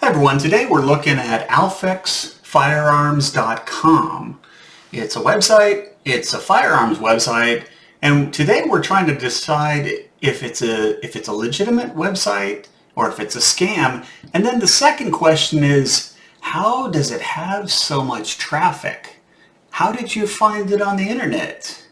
Hi everyone, today we're looking at alphexfirearms.com. It's a website, it's a firearms website, and today we're trying to decide if it's a legitimate website or if it's a scam. And then the second question is, how does it have so much traffic? How did you find it on the internet?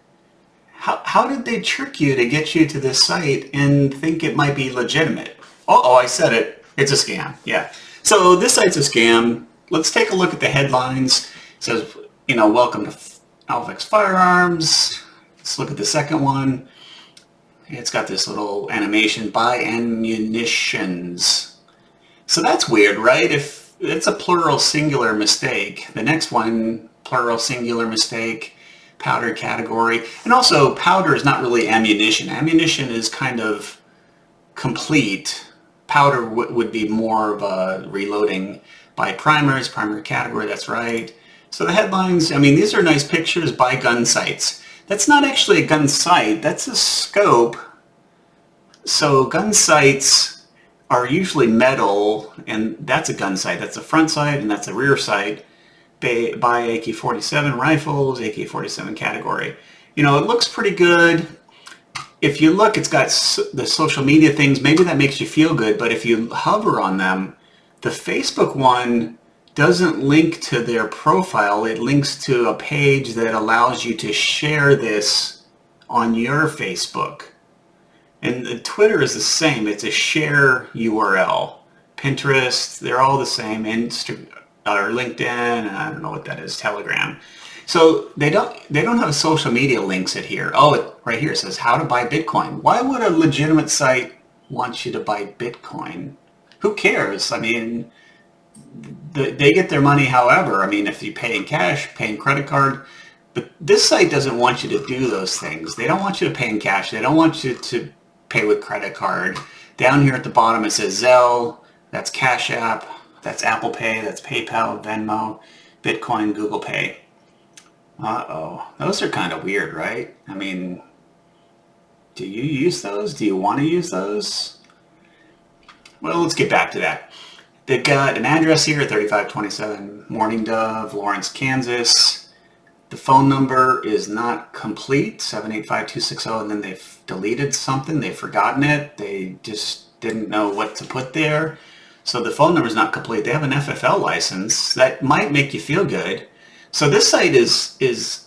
How did they trick you to get you to this site and think it might be legitimate? Oh, I said it. It's a scam. Yeah. So this site's a scam. Let's take a look at the headlines. It says, welcome to Alphex Firearms. Let's look at the second one. It's got this little animation, buy ammunitions. So that's weird, right? If it's a plural singular mistake. The next one, plural singular mistake, powder category. And also powder is not really ammunition. Ammunition is kind of complete. Powder would be more of a reloading. By primers, primer category, that's right. So the headlines, these are nice pictures by gun sites. That's not actually a gun site, that's a scope. So gun sites are usually metal, and that's a gun sight. That's a front sight and that's a rear sight. By AK-47 rifles, AK-47 category. It looks pretty good. If you look, it's got the social media things. Maybe that makes you feel good, but if you hover on them, the Facebook one doesn't link to their profile. It links to a page that allows you to share this on your Facebook. And the Twitter is the same. It's a share URL. Pinterest, they're all the same. Or LinkedIn, I don't know what that is, Telegram. So they don't have social media links at here. Oh, right here it says how to buy Bitcoin. Why would a legitimate site want you to buy Bitcoin? Who cares? They get their money however. If you pay in cash, pay in credit card. But this site doesn't want you to do those things. They don't want you to pay in cash. They don't want you to pay with credit card. Down here at the bottom it says Zelle, that's Cash App, that's Apple Pay, that's PayPal, Venmo, Bitcoin, Google Pay. Uh-oh. Those are kind of weird, right? Do you use those? Do you want to use those? Well, let's get back to that. They've got an address here, 3527 Morning Dove, Lawrence, Kansas. The phone number is not complete, 785-260, and then they've deleted something. They've forgotten it. They just didn't know what to put there. So the phone number is not complete. They have an FFL license. That might make you feel good. So this site is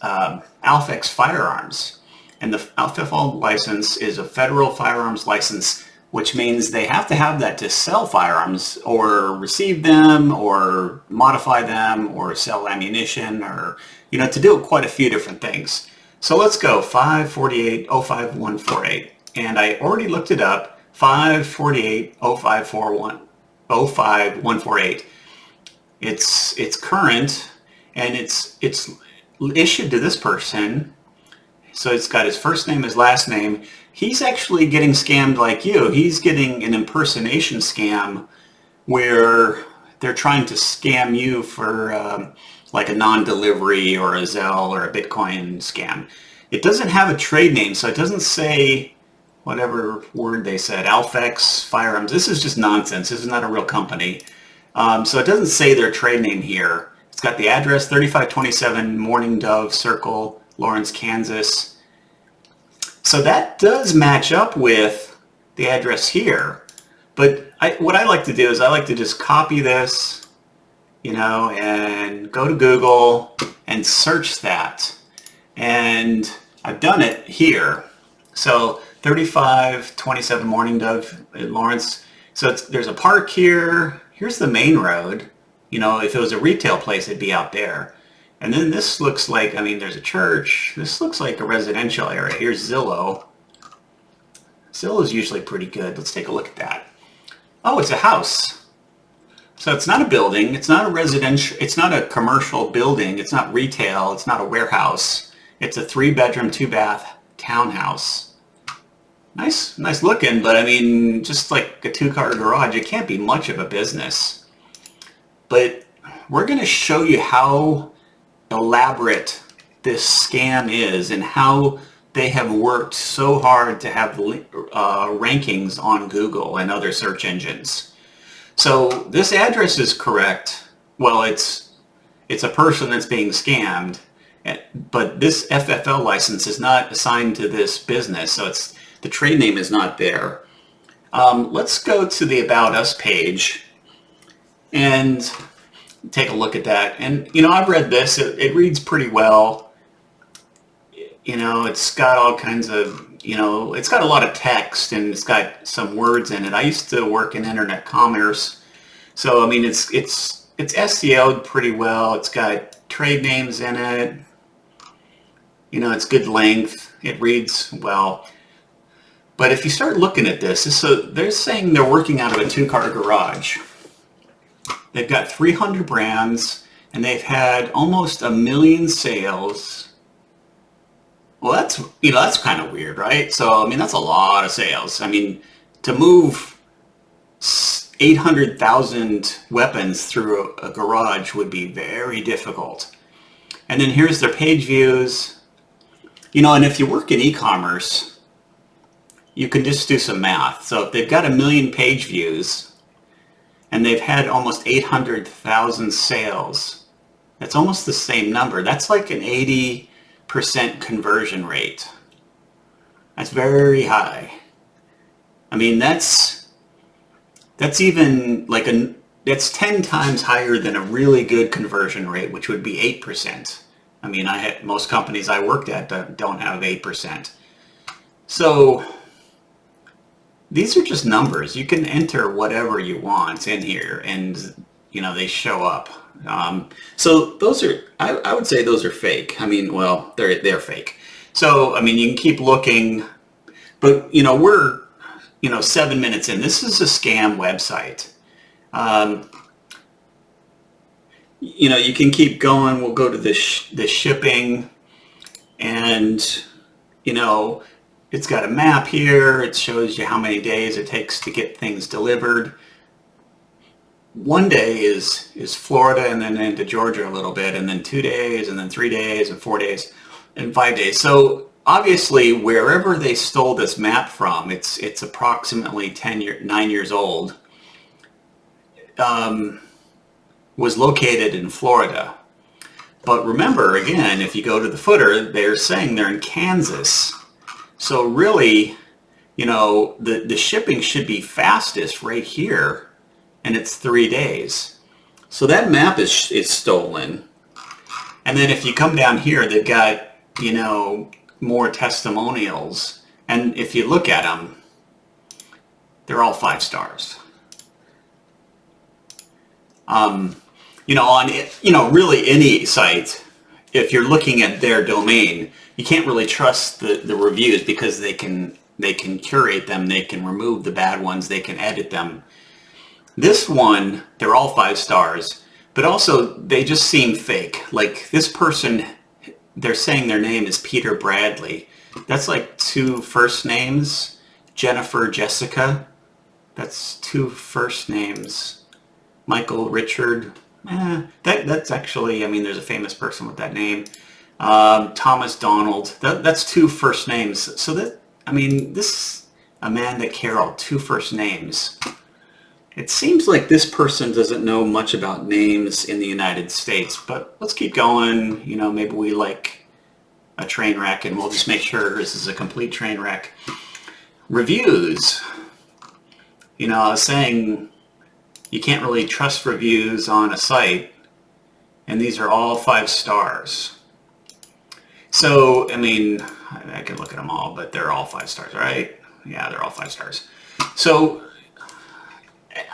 Alphex Firearms, and the FFL license is a federal firearms license, which means they have to have that to sell firearms or receive them or modify them or sell ammunition or, to do quite a few different things. So let's go 548-05148. And I already looked it up, 548-05148. It's current. And it's issued to this person, so it's got his first name, his last name. He's actually getting scammed like you. He's getting an impersonation scam where they're trying to scam you for like a non-delivery or a Zelle or a Bitcoin scam. It doesn't have a trade name, so it doesn't say whatever word they said, Alphex Firearms. This is just nonsense. This is not a real company. So it doesn't say their trade name here. It's got the address, 3527 Morning Dove Circle, Lawrence, Kansas. So that does match up with the address here. But what I like to do is I like to just copy this, and go to Google and search that. And I've done it here. So 3527 Morning Dove, Lawrence. So there's a park here. Here's the main road. If it was a retail place, it'd be out there. And then this looks like, there's a church. This looks like a residential area. Here's Zillow. Zillow is usually pretty good. Let's take a look at that. Oh, it's a house. So it's not a building. It's not a residential. It's not a commercial building. It's not retail. It's not a warehouse. It's a 3-bedroom, 2-bath townhouse. Nice looking, but just like a 2-car garage, it can't be much of a business. But we're going to show you how elaborate this scam is and how they have worked so hard to have rankings on Google and other search engines. So this address is correct. Well, it's a person that's being scammed, but this FFL license is not assigned to this business, so the trade name is not there. Let's go to the About Us page and take a look at that. And, I've read this. It reads pretty well. It's got all kinds of, it's got a lot of text and it's got some words in it. I used to work in internet commerce. So, I mean, it's SEO'd pretty well. It's got trade names in it. It's good length. It reads well. But if you start looking at this, so they're saying they're working out of a 2-car garage. They've got 300 brands and they've had almost 1 million sales. Well, that's kind of weird, right? So, I mean, that's a lot of sales. I mean, to move 800,000 weapons through a garage would be very difficult. And then here's their page views. And if you work in e-commerce, you can just do some math. So if they've got 1 million page views and they've had almost 800,000 sales, that's almost the same number. That's like an 80% conversion rate. That's very high. I mean, that's even like that's 10 times higher than a really good conversion rate, which would be 8%. I mean, most companies I worked at don't have 8%. So these are just numbers. You can enter whatever you want in here and, they show up. So those are, I would say those are fake. I mean, well, they're fake. So, I mean, you can keep looking, but, we're, 7 minutes in. This is a scam website. You can keep going. We'll go to the shipping and, it's got a map here. It shows you how many days it takes to get things delivered. One day is Florida and then into Georgia a little bit, and then 2 days, and then 3 days, and 4 days, and 5 days. So obviously, wherever they stole this map from, it's approximately 9 years old, was located in Florida. But remember, again, if you go to the footer, they're saying they're in Kansas. So really, the shipping should be fastest right here, and it's 3 days. So that map is stolen. And then if you come down here, they've got, more testimonials. And if you look at them, they're all 5 stars. On, really any site, if you're looking at their domain, you can't really trust the reviews because they can curate them, they can remove the bad ones, they can edit them. This one, they're all 5 stars, but also they just seem fake. Like this person, they're saying their name is Peter Bradley. That's like 2 first names, Jennifer, Jessica. That's 2 first names. Michael, Richard. That's actually, I mean, there's a famous person with that name. Thomas, Donald. That's 2 first names. So that, I mean, this Amanda Carroll, 2 first names. It seems like this person doesn't know much about names in the United States, but let's keep going. Maybe we like a train wreck and we'll just make sure this is a complete train wreck. Reviews. I was saying you can't really trust reviews on a site, and these are all 5 stars. So, I mean, I can look at them all, but they're all 5 stars, right? Yeah, they're all 5 stars. So,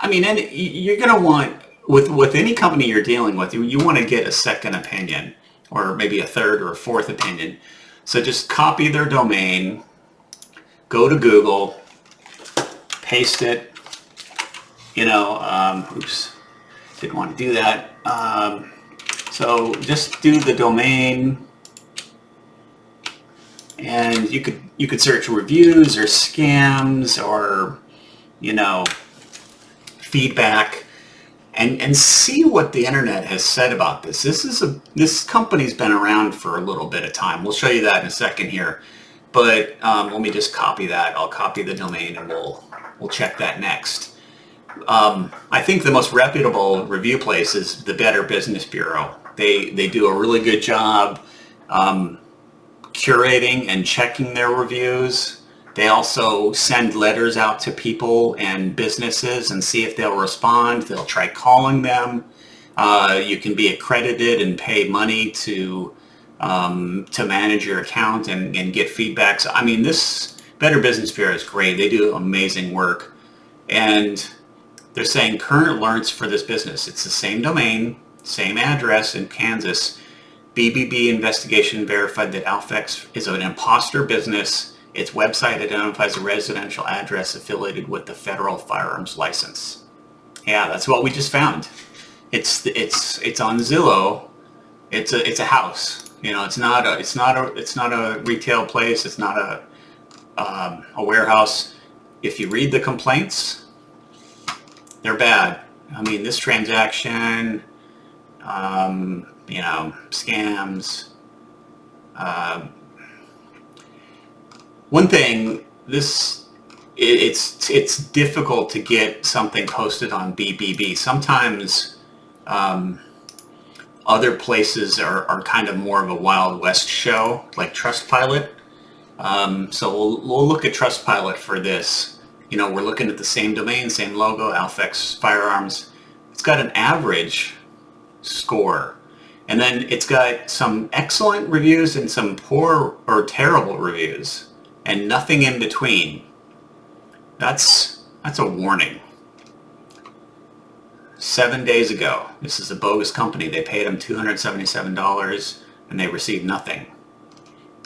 I mean, and you're going to want, with any company you're dealing with, you want to get a second opinion, or maybe a third or a fourth opinion. So just copy their domain, go to Google, paste it, oops, didn't want to do that. So just do the domain, and you could search reviews or scams or, feedback, and see what the internet has said about this. This company's been around for a little bit of time. We'll show you that in a second here, but let me just copy that. I'll copy the domain and we'll check that next. I think the most reputable review place is the Better Business Bureau. They do a really good job curating and checking their reviews. They also send letters out to people and businesses and see if they'll respond. They'll try calling them. You can be accredited and pay money to manage your account and get feedback. So, I mean, this Better Business Bureau is great. They do amazing work. And they're saying current alerts for this business. It's the same domain, same address in Kansas. BBB investigation verified that Alphex is an imposter business. Its website identifies a residential address affiliated with the federal firearms license. Yeah, that's what we just found. It's on Zillow. It's a house. You know, it's not a retail place. It's not a warehouse. If you read the complaints, they're bad. I mean, this transaction, you know, scams. One thing, it's difficult to get something posted on BBB. Sometimes other places are kind of more of a Wild West show, like Trustpilot. So we'll look at Trustpilot for this. You know, we're looking at the same domain, same logo, Alphex Firearms. It's got an average score. And then it's got some excellent reviews and some poor or terrible reviews. And nothing in between. That's a warning. 7 days ago, this is a bogus company. They paid him $277 and they received nothing.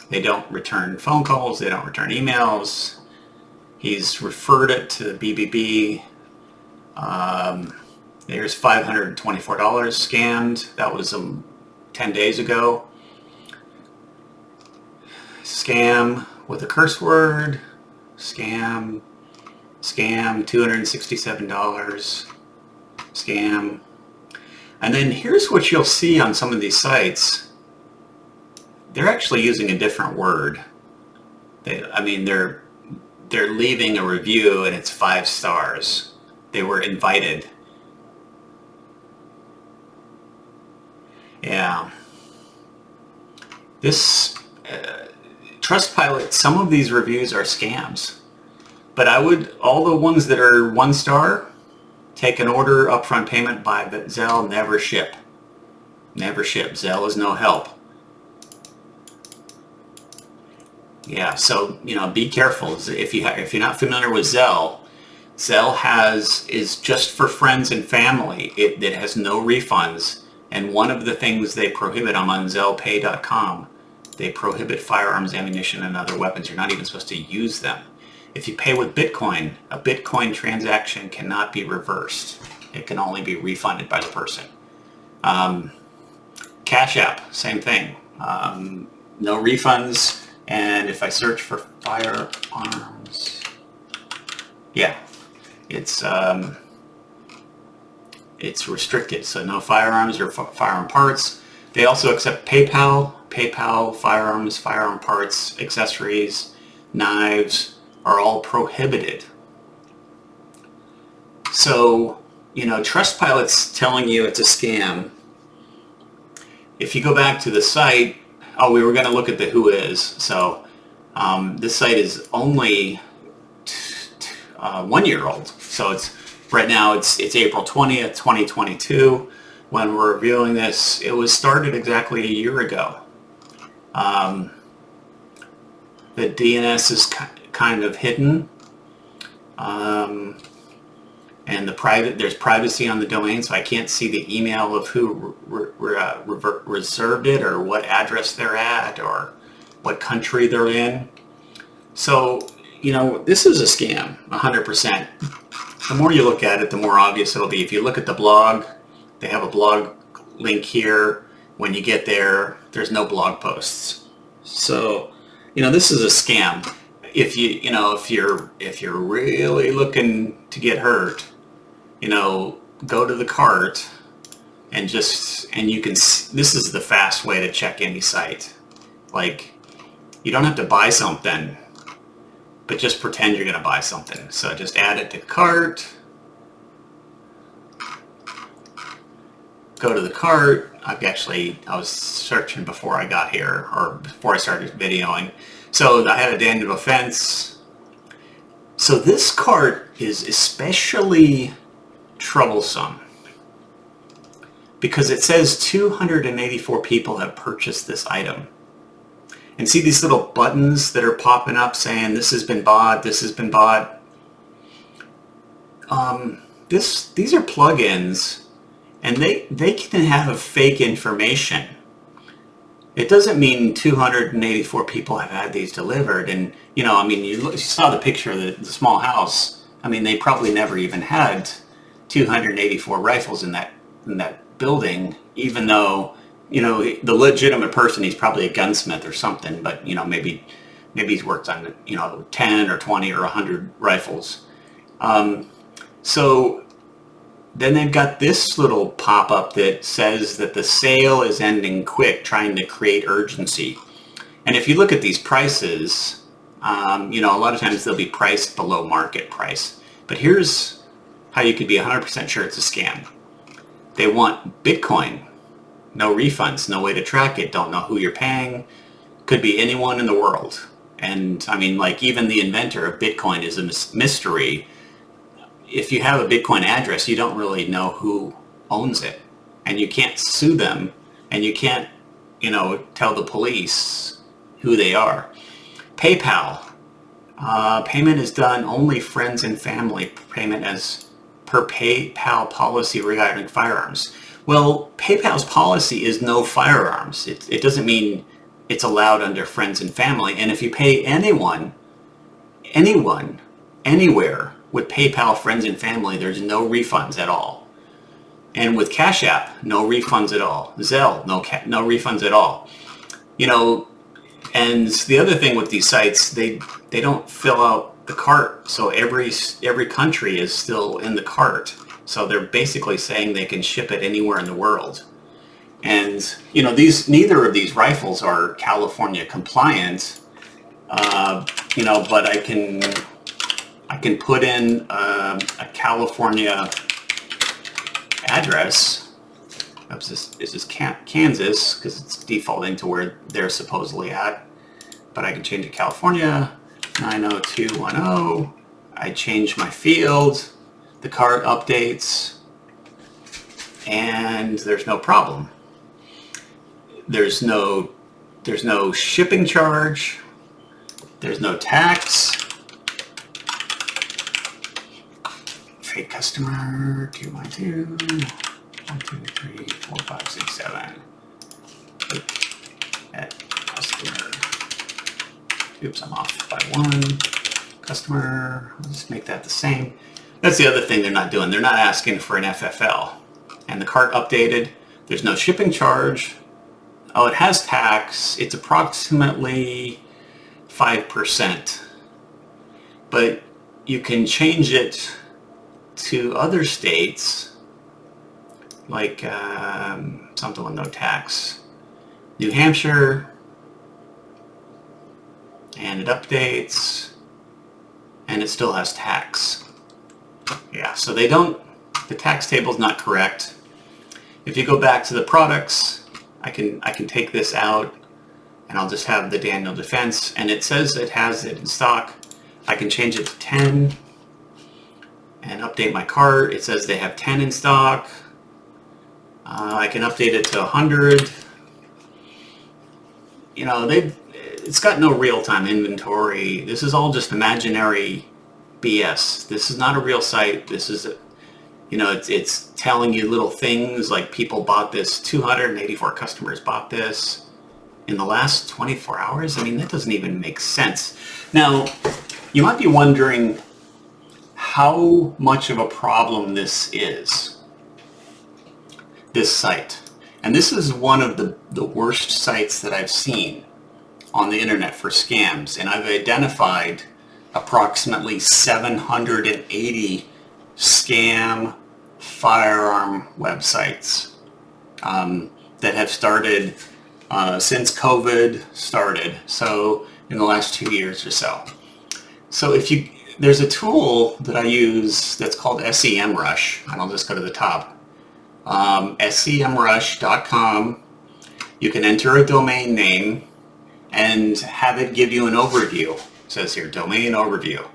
They don't return phone calls. They don't return emails. He's referred it to the BBB. There's $524 scammed. That was 10 days ago. Scam with a curse word. Scam. $267. Scam. And then here's what you'll see on some of these sites. They're actually using a different word. They're leaving a review and it's 5 stars. They were invited. Yeah. This Trustpilot, some of these reviews are scams. But all the ones that are 1 star, take an order, upfront payment by Zelle, never ship. Never ship. Zelle is no help. Yeah, so, you know, be careful. If you're not familiar with Zelle, Zelle is just for friends and family. It has no refunds. And one of the things they prohibit, I'm on ZellePay.com, they prohibit firearms, ammunition, and other weapons. You're not even supposed to use them. If you pay with Bitcoin, a Bitcoin transaction cannot be reversed. It can only be refunded by the person. Cash App, same thing. No refunds. And if I search for firearms, yeah, it's restricted. So no firearms or firearm parts. They also accept PayPal, firearms, firearm parts, accessories, knives are all prohibited. So, you know, Trustpilot's telling you it's a scam. If you go back to the site, we were going to look at the who is. So this site is only 1 year old. So right now it's April 20th, 2022. When we're reviewing this, it was started exactly a year ago. The DNS is kind of hidden. And there's privacy on the domain, so I can't see the email of who reserved it or what address they're at or what country they're in. So, you know, this is a scam, 100%. The more you look at it, the more obvious it'll be. If you look at the blog, they have a blog link here. When you get there, there's no blog posts. So, you know, this is a scam. If you're really looking to get hurt, you know, go to the cart and you can, this is the fast way to check any site. Like, you don't have to buy something, but just pretend you're going to buy something. So just add it to cart, go to the cart. I was searching before I got here, or before I started videoing. So I had a Daniel Defense. So this cart is especially troublesome because it says 284 people have purchased this item. And see these little buttons that are popping up saying this has been bought, this has been bought. These are plugins, and they can have fake information. It doesn't mean 284 people have had these delivered. And I mean, you saw the picture of the small house. I mean, they probably never even had 284 rifles in that building, even though the legitimate person, he's probably a gunsmith or something, but maybe he's worked on 10 or 20 or 100 rifles. So then they've got this little pop-up that says that the sale is ending quick, trying to create urgency. And if you look at these prices, a lot of times they'll be priced below market price. But here's how you could be 100% sure it's a scam. They want Bitcoin, no refunds, no way to track it, don't know who you're paying, could be anyone in the world. And I mean, like, even the inventor of Bitcoin is a mystery. If you have a Bitcoin address, you don't really know who owns it, and you can't sue them, and you can't, tell the police who they are. PayPal, payment is done only friends and family payment as per PayPal policy regarding firearms. Well, PayPal's policy is no firearms. It doesn't mean it's allowed under friends and family. And if you pay anyone, anywhere with PayPal, friends and family, there's no refunds at all. And with Cash App, no refunds at all. Zelle, no refunds at all. And the other thing with these sites, they don't fill out the cart. So every country is still in the cart. So they're basically saying they can ship it anywhere in the world. And neither of these rifles are California compliant. But I can put in a California address. Oops, this is Kansas, because it's defaulting to where they're supposedly at. But I can change to California 90210. I change my field. The cart updates, and there's no problem. There's no shipping charge. There's no tax. Fake customer 212 1 2 3 4 5 6 7. At customer. Oops, I'm off by one. Customer. Let's make that the same. That's the other thing they're not doing. They're not asking for an FFL. And the cart updated. There's no shipping charge. Oh, it has tax. It's approximately 5%. But you can change it to other states, like something with no tax. New Hampshire. And it updates. And it still has tax. Yeah, so the tax table's not correct. If you go back to the products, I can take this out, and I'll just have the Daniel Defense, and it says it has it in stock. I can change it to 10 and update my cart. It says they have 10 in stock. I can update it to 100. It's got no real-time inventory. This is all just imaginary BS. This is not a real site. This is it's telling you little things like people bought this, 284 customers bought this in the last 24 hours. I mean, that doesn't even make sense. Now, you might be wondering how much of a problem this is, this site. And this is one of the worst sites that I've seen on the internet for scams. And I've identified approximately 780 scam firearm websites that have started since COVID started, so in the last 2 years or so. So there's a tool that I use that's called SEMrush, and I'll just go to the top. SEMrush.com. You can enter a domain name and have it give you an overview. It says here, domain overview.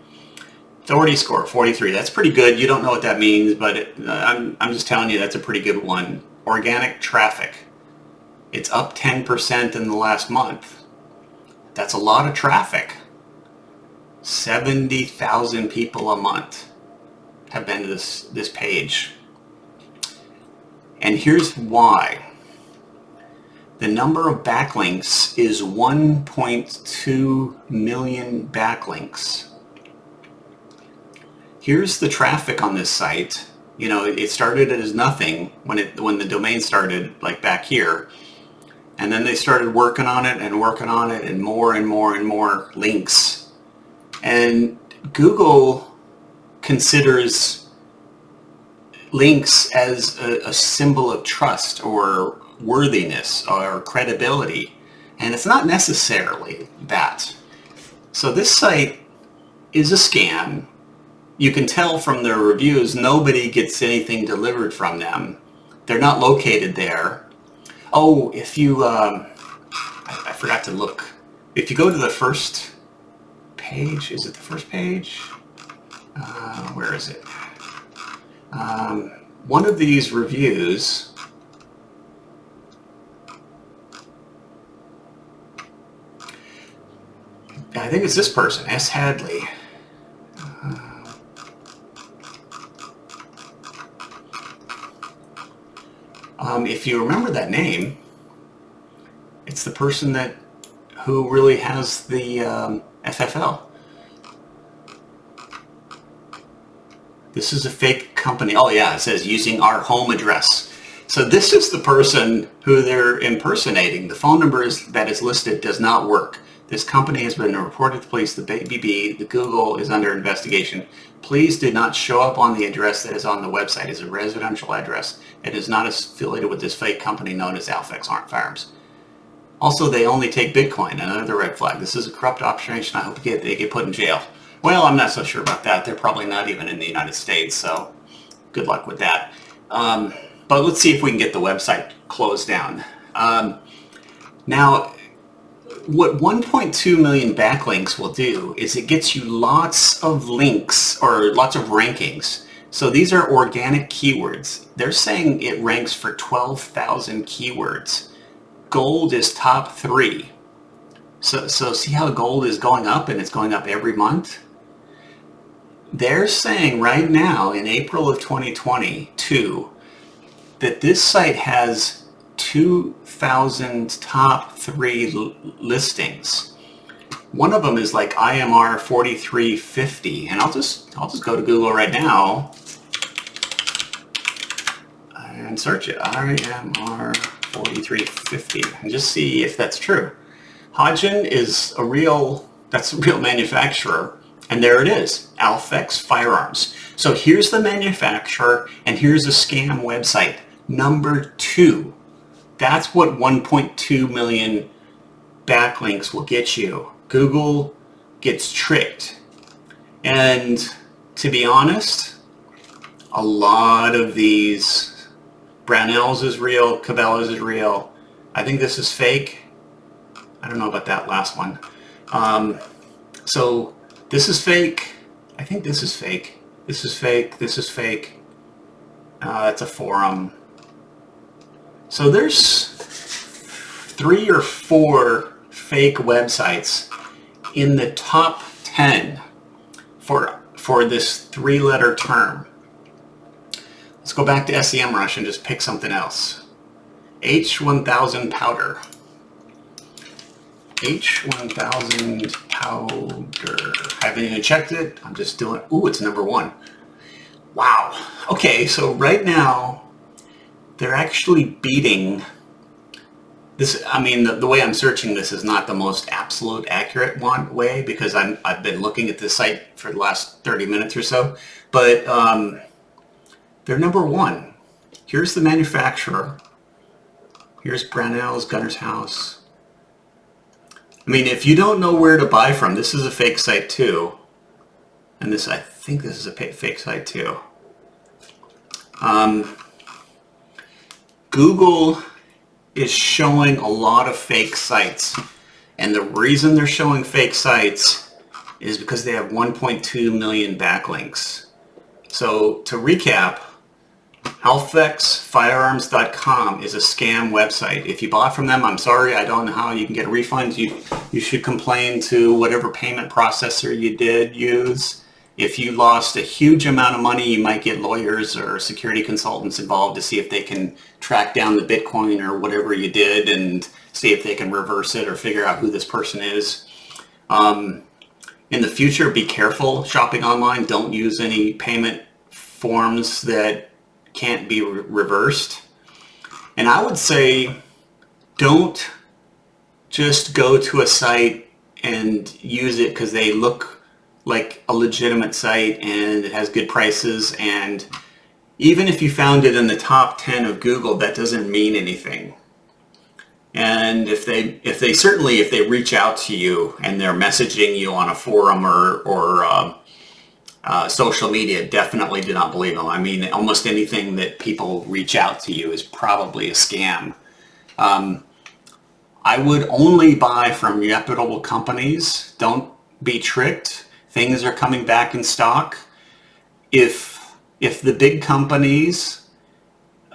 Authority score, 43. That's pretty good. You don't know what that means, but I'm just telling you that's a pretty good one. Organic traffic. It's up 10% in the last month. That's a lot of traffic. 70,000 people a month have been to this page. And here's why. The number of backlinks is 1.2 million backlinks. Here's the traffic on this site. You know, it started as nothing when the domain started, like back here. And then they started working on it and more and more links. And Google considers links as a symbol of trust or worthiness or credibility, and it's not necessarily that. So this site is a scam. You can tell from their reviews nobody gets anything delivered from them. They're not located there. Oh, if you I forgot to look. If you go to the first page, is it the first page? Where is it? One of these reviews, I think it's this person, S. Hadley. If you remember that name, it's the person who really has the FFL. This is a fake company. Oh yeah, it says using our home address. So this is the person who they're impersonating. The phone number that is listed does not work. This company has been reported to police. The BB, the Google is under investigation. Please do not show up on the address that is on the website. It's a residential address. It is not affiliated with this fake company known as Alphex Firearms. Also, they only take Bitcoin, another red flag. This is a corrupt operation. I hope they get put in jail. Well, I'm not so sure about that. They're probably not even in the United States, so good luck with that. But let's see if we can get the website closed down. Now, what 1.2 million backlinks will do is it gets you lots of links or lots of rankings. So these are organic keywords. They're saying it ranks for 12,000 keywords. Gold is top 3. So see how gold is going up, and it's going up every month? They're saying right now in April of 2022 that this site has 2,000 top 3 listings. One of them is like IMR 4350, and I'll just go to Google right now and search it, IMR 4350, and just see if that's true. Hodgen is that's a real manufacturer, and there it is, Alphex Firearms. So here's the manufacturer, and here's a scam website, number 2. That's what 1.2 million backlinks will get you. Google gets tricked. And to be honest, a lot of these, Brownells is real, Cabela's is real. I think this is fake. I don't know about that last one. So this is fake. I think this is fake. This is fake. This is fake. That's a forum. So there's 3 or 4 fake websites in the top 10 for this 3-letter term. Let's go back to SEMrush and just pick something else. H1000 powder. H1000 powder. I haven't even checked it. I'm just doing, ooh, it's number 1. Wow. Okay, so right now, they're actually beating this. I mean, the way I'm searching this is not the most absolute accurate way, because I've been looking at this site for the last 30 minutes or so, but they're number 1. Here's the manufacturer. Here's Brownells, Gunner's House. I mean, if you don't know where to buy from, this is a fake site too. And I think this is a fake site too. Google is showing a lot of fake sites. And the reason they're showing fake sites is because they have 1.2 million backlinks. So to recap, alphexfirearms.com is a scam website. If you bought from them, I'm sorry, I don't know how you can get a refund. You should complain to whatever payment processor you did use. If you lost a huge amount of money, you might get lawyers or security consultants involved to see if they can track down the Bitcoin or whatever you did and see if they can reverse it or figure out who this person is. In the future, be careful shopping online. Don't use any payment forms that can't be reversed. And I would say don't just go to a site and use it because they look like a legitimate site and it has good prices, and even if you found it in the top 10 of Google, that doesn't mean anything. And if they reach out to you and they're messaging you on a forum or social media, definitely do not believe them. I mean, almost anything that people reach out to you is probably a scam. I would only buy from reputable companies. Don't be tricked. Things are coming back in stock. If the big companies,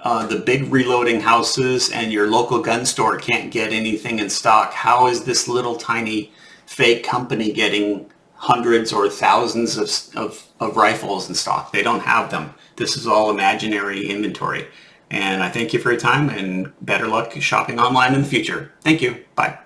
the big reloading houses and your local gun store can't get anything in stock, how is this little tiny fake company getting hundreds or thousands of rifles in stock? They don't have them. This is all imaginary inventory. And I thank you for your time and better luck shopping online in the future. Thank you. Bye.